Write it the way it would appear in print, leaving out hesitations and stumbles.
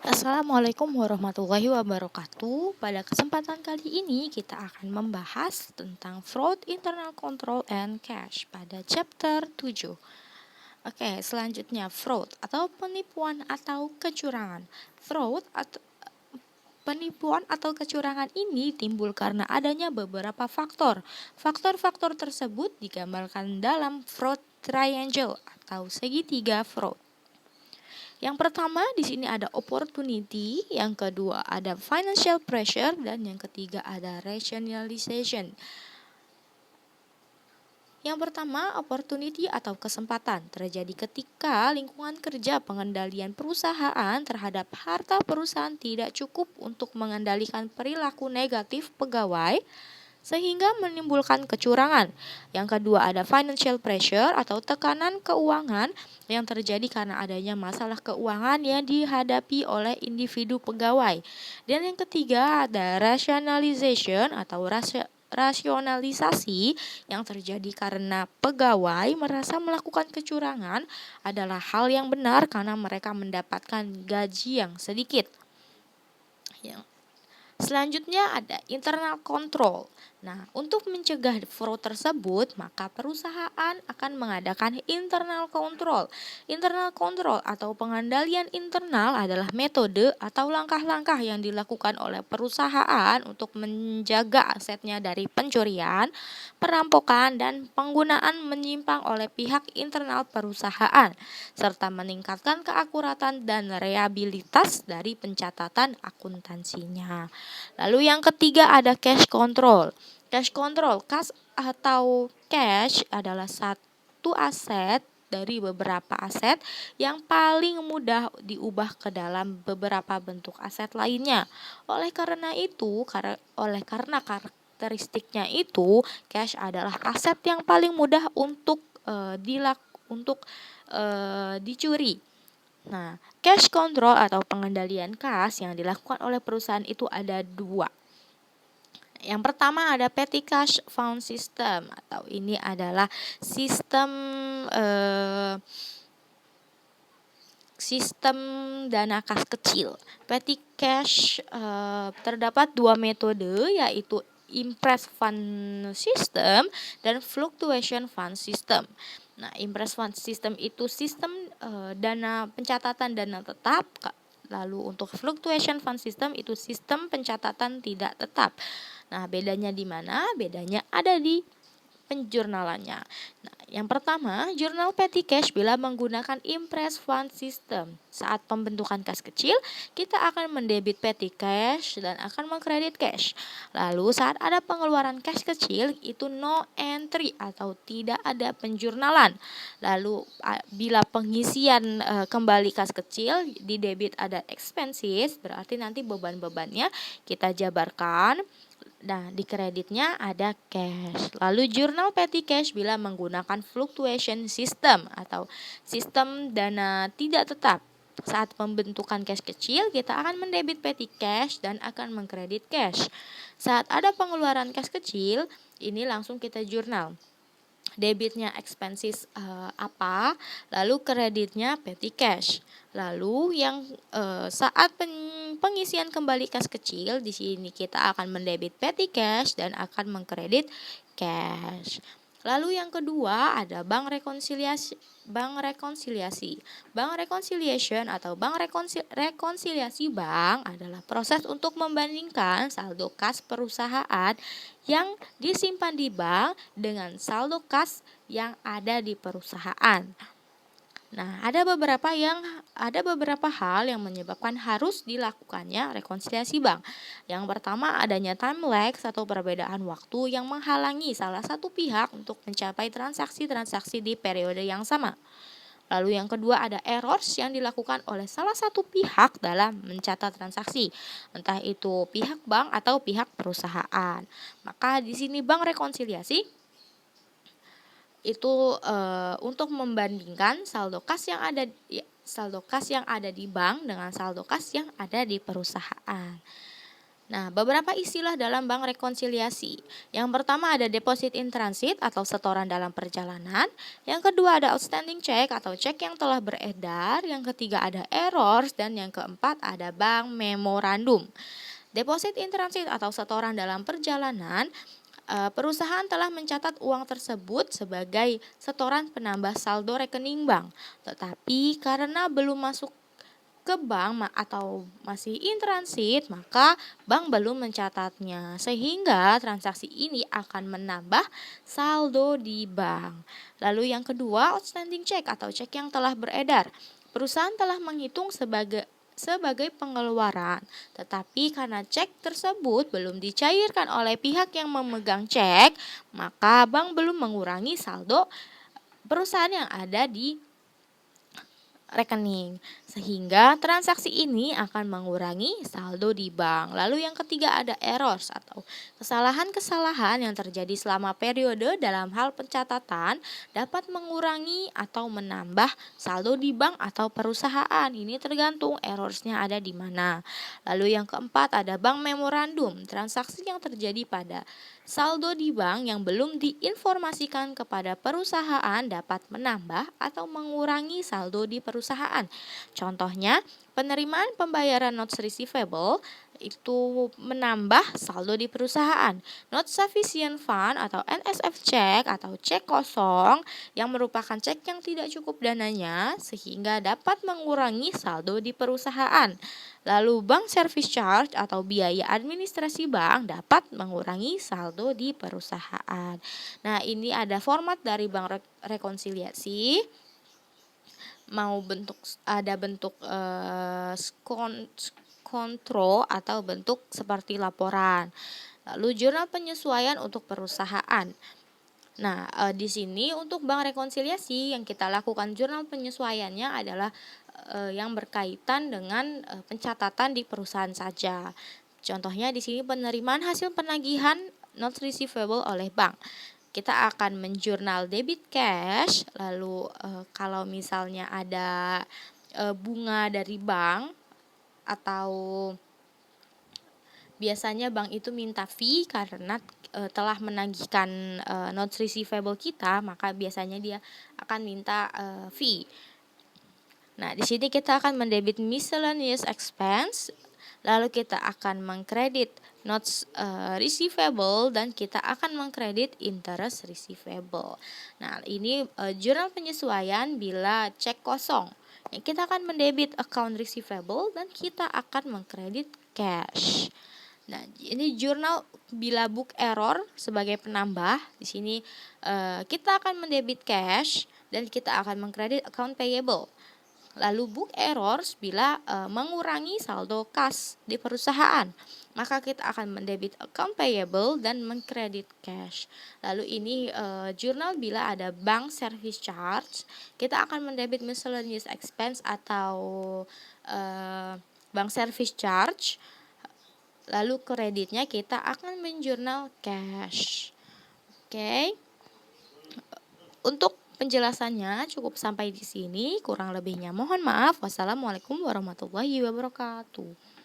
Assalamualaikum warahmatullahi wabarakatuh. Pada kesempatan kali ini kita akan membahas tentang fraud, internal control, and cash pada chapter 7. Oke, selanjutnya fraud atau penipuan atau kecurangan. Penipuan atau kecurangan ini timbul karena adanya beberapa faktor. Faktor-faktor tersebut digambarkan dalam fraud triangle atau segitiga fraud. Yang pertama di sini ada opportunity, yang kedua ada financial pressure, dan yang ketiga ada rationalization. Yang pertama, opportunity atau kesempatan terjadi ketika lingkungan kerja pengendalian perusahaan terhadap harta perusahaan tidak cukup untuk mengendalikan perilaku negatif pegawai sehingga menimbulkan kecurangan. Yang kedua ada financial pressure atau tekanan keuangan yang terjadi karena adanya masalah keuangan yang dihadapi oleh individu pegawai. Dan yang ketiga ada rationalization atau rasionalisasi yang terjadi karena pegawai merasa melakukan kecurangan adalah hal yang benar karena mereka mendapatkan gaji yang sedikit. Selanjutnya ada internal control. Nah, untuk mencegah fraud tersebut, maka perusahaan akan mengadakan internal control. Internal control atau pengendalian internal adalah metode atau langkah-langkah yang dilakukan oleh perusahaan untuk menjaga asetnya dari pencurian, perampokan, dan penggunaan menyimpang oleh pihak internal perusahaan, serta meningkatkan keakuratan dan reliabilitas dari pencatatan akuntansinya. Lalu yang ketiga ada cash control. Cash control, kas atau cash adalah satu aset dari beberapa aset yang paling mudah diubah ke dalam beberapa bentuk aset lainnya. Oleh karena karakteristiknya itu, cash adalah aset yang paling mudah untuk dicuri. Nah, cash control atau pengendalian kas yang dilakukan oleh perusahaan itu ada dua. Yang pertama ada petty cash fund system, atau ini adalah sistem dana kas kecil. Petty cash terdapat dua metode, yaitu impress fund system dan fluctuation fund system. Nah, impress fund system itu sistem dana pencatatan dana tetap. Lalu untuk fluctuation fund system itu sistem pencatatan tidak tetap. Nah, bedanya di mana? Bedanya ada di penjurnalannya. Nah, yang pertama, jurnal petty cash bila menggunakan impress fund system. Saat pembentukan kas kecil, kita akan mendebit petty cash dan akan mengkredit cash. Lalu saat ada pengeluaran cash kecil, itu no entry atau tidak ada penjurnalan. Lalu bila pengisian kembali kas kecil, di debit ada expenses, berarti nanti beban-bebannya kita jabarkan. Nah, di kreditnya ada cash. Lalu jurnal petty cash bila menggunakan fluctuation system atau sistem dana tidak tetap. Saat pembentukan cash kecil, kita akan mendebit petty cash dan akan mengkredit cash. Saat ada pengeluaran cash kecil, ini langsung kita jurnal. Debitnya expenses apa, lalu kreditnya petty cash. Lalu yang saat pengisian kembali kas kecil, di sini kita akan mendebit petty cash dan akan mengkredit cash. Lalu yang kedua ada bank rekonsiliasi. Bank reconciliation atau rekonsiliasi bank adalah proses untuk membandingkan saldo kas perusahaan yang disimpan di bank dengan saldo kas yang ada di perusahaan. Nah, ada beberapa hal yang menyebabkan harus dilakukannya rekonsiliasi bank. Yang pertama adanya time lag atau perbedaan waktu yang menghalangi salah satu pihak untuk mencapai transaksi-transaksi di periode yang sama. Lalu yang kedua ada errors yang dilakukan oleh salah satu pihak dalam mencatat transaksi, entah itu pihak bank atau pihak perusahaan. Maka di sini bank rekonsiliasi itu untuk membandingkan saldo kas yang ada di bank dengan saldo kas yang ada di perusahaan. Nah, beberapa istilah dalam bank rekonsiliasi. Yang pertama ada deposit in transit atau setoran dalam perjalanan. Yang kedua ada outstanding check atau cek yang telah beredar. Yang ketiga ada errors dan yang keempat ada bank memorandum. Deposit in transit atau setoran dalam perjalanan, perusahaan telah mencatat uang tersebut sebagai setoran penambah saldo rekening bank. Tetapi karena belum masuk ke bank atau masih in transit, maka bank belum mencatatnya, sehingga transaksi ini akan menambah saldo di bank. Lalu yang kedua, outstanding check atau cek yang telah beredar. Perusahaan telah menghitung sebagai pengeluaran, tetapi karena cek tersebut belum dicairkan oleh pihak yang memegang cek, maka bank belum mengurangi saldo perusahaan yang ada di rekening, sehingga transaksi ini akan mengurangi saldo di bank. Lalu yang ketiga ada errors atau kesalahan-kesalahan yang terjadi selama periode dalam hal pencatatan dapat mengurangi atau menambah saldo di bank atau perusahaan. Ini tergantung errorsnya ada di mana. Lalu yang keempat ada bank memorandum, transaksi yang terjadi pada saldo di bank yang belum diinformasikan kepada perusahaan dapat menambah atau mengurangi saldo di perusahaan. Contohnya, penerimaan pembayaran notes receivable itu menambah saldo di perusahaan. Not sufficient fund atau NSF check atau cek kosong yang merupakan cek yang tidak cukup dananya sehingga dapat mengurangi saldo di perusahaan. Lalu bank service charge atau biaya administrasi bank dapat mengurangi saldo di perusahaan. Nah, ini ada format dari bank rekonsiliasi. Mau bentuk kontrol atau bentuk seperti laporan. Lalu jurnal penyesuaian untuk perusahaan. Nah, di sini untuk bank rekonsiliasi yang kita lakukan jurnal penyesuaiannya adalah yang berkaitan dengan pencatatan di perusahaan saja. Contohnya di sini penerimaan hasil penagihan notes receivable oleh bank. Kita akan menjurnal debit cash, lalu kalau misalnya ada bunga dari bank atau biasanya bank itu minta fee karena telah menagihkan notes receivable kita, maka biasanya dia akan minta fee. Nah, di sini kita akan mendebit miscellaneous expense, lalu kita akan mengkredit notes receivable dan kita akan mengkredit interest receivable. Nah, ini jurnal penyesuaian bila cek kosong. Kita akan mendebit account receivable dan kita akan mengkredit cash. Nah, ini jurnal bila book error sebagai penambah. Di sini kita akan mendebit cash dan kita akan mengkredit account payable. Lalu book errors bila mengurangi saldo kas di perusahaan, maka kita akan mendebit account payable dan mengkredit cash. Lalu ini jurnal bila ada bank service charge, kita akan mendebit miscellaneous expense atau bank service charge. Lalu kreditnya kita akan menjurnal cash. Oke. Untuk penjelasannya cukup sampai di sini, kurang lebihnya mohon maaf. Wassalamualaikum warahmatullahi wabarakatuh.